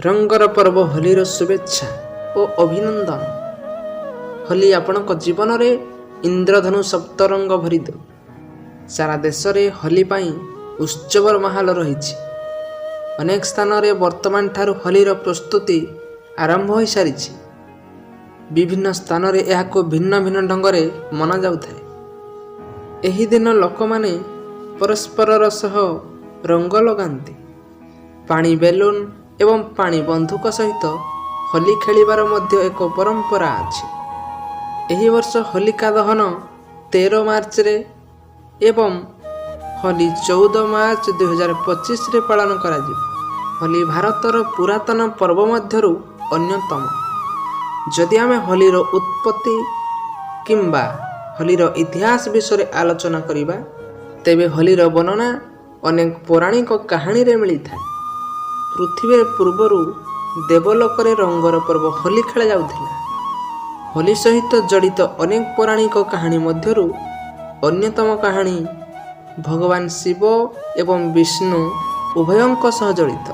रंगर पर्व होलीर शुभेच्छा ओ अभिनंदन। होली आपणक जीवन रे इंद्रधनु सप्तरंग भरी देउ। सारा देश रे होली पाई उत्सवर माहौल रही। अनेक स्थान रे वर्तमान ठारू होलीर प्रस्तुति आरंभ हो सारी। विभिन्न स्थान रे एहाको भिन्न भिन्न ढंग रे मना जाउथाय। एही दिन लोक माने परस्पर सह रंग लगांती। पानी बेलून एवं पानी बंधुक सहित होली खेलिबार मध्य एक परंपरा अछि। एही वर्ष होलिका दहन 13 मार्च रे एवं होली 14 मार्च 2025 रे पालन करा जिवो। होली भारतर पुरातन पर्व मध्यरु अन्यतम। जदि आमे होलीर उत्पत्ति किंबा होलीर इतिहास विषय आलोचना करिबा तेबे होलीर वर्णना अनेक पौराणिक कहानी रे मिली था। पृथ्वी पूर्वरु देवलोक रे रंगर पर्व होली खेला जाउथिला। होली सहित जड़ित अनेक पौराणिक कहानी मध्यरु अन्यतम कहानी भगवान शिव एवं विष्णु उभयंक सह जड़ित।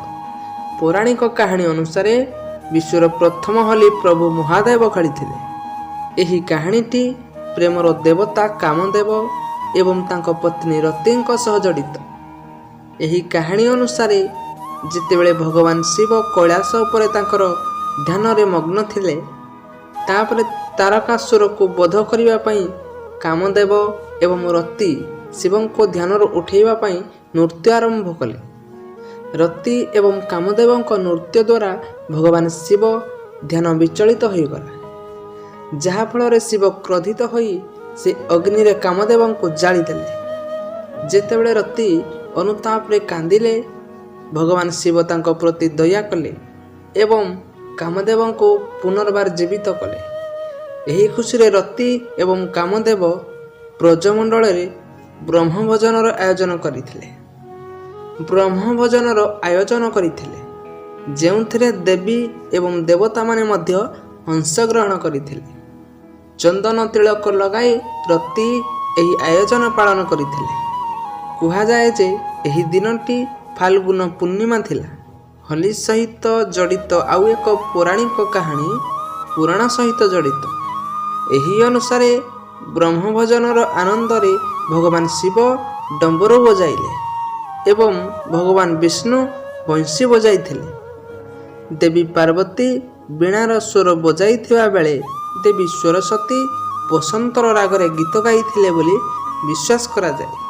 पौराणिक कहानी अनुसार विश्वर प्रथम होली प्रभु महादेव खेलिथिले। एही कहानीटी प्रेमर देवता कामदेव एवं तांको पत्नी रतिंक सह जड़ित। एही कहानी अनुसार जितेबेले भगवान शिव कैलाश उपरे तांकर ध्यान रे मग्न थिले, तापरे तारकासुर को वध करिबा पई कामदेव एवं रति शिवं को ध्यान रो उठेइबा पई नृत्य आरंभ कले। रति एवं कामदेवं को नृत्य द्वारा भगवान शिव ध्यान विचलित होई गला, जहा फल रे शिव क्रोधित होई से अग्नि रे कामदेवं को जाली देले। जेतेबेले रति अनुताप रे कांदिले, भगवान शिव तांको प्रति दया कले एवं कामदेवं को पुनर्बार जीवित कले। एही खुशी रे रति एवं कामदेव ब्रजमंडल रे ब्रह्मभोजनर आयोजन करिथिले। ब्रह्मभोजनर आयोजन करिथिले, जेउथिरे देवी एवं देवता माने मध्य अंशग्रहण करिथिले। चंदन तिलक लगाई रति एही आयोजन पालन करिथिले। कुहा जाए जे एही दिनटी फाल्गुन पूर्णिमा थिला। होली सहित जड़ित आउ एक पौराणिक कहानी पुराण सहित जड़ित। एही अनुसारे ब्रह्मभोजनर आनंद रे भगवान शिव डंबरू बजाइले एवं भगवान विष्णु बंशी बजाइथिले। देवी पार्वती वीणार स्वर बजाइथिबा बेले देवी सरस्वती बसंतर रागरे गीत गाइथिले बोली विश्वास करा जाए।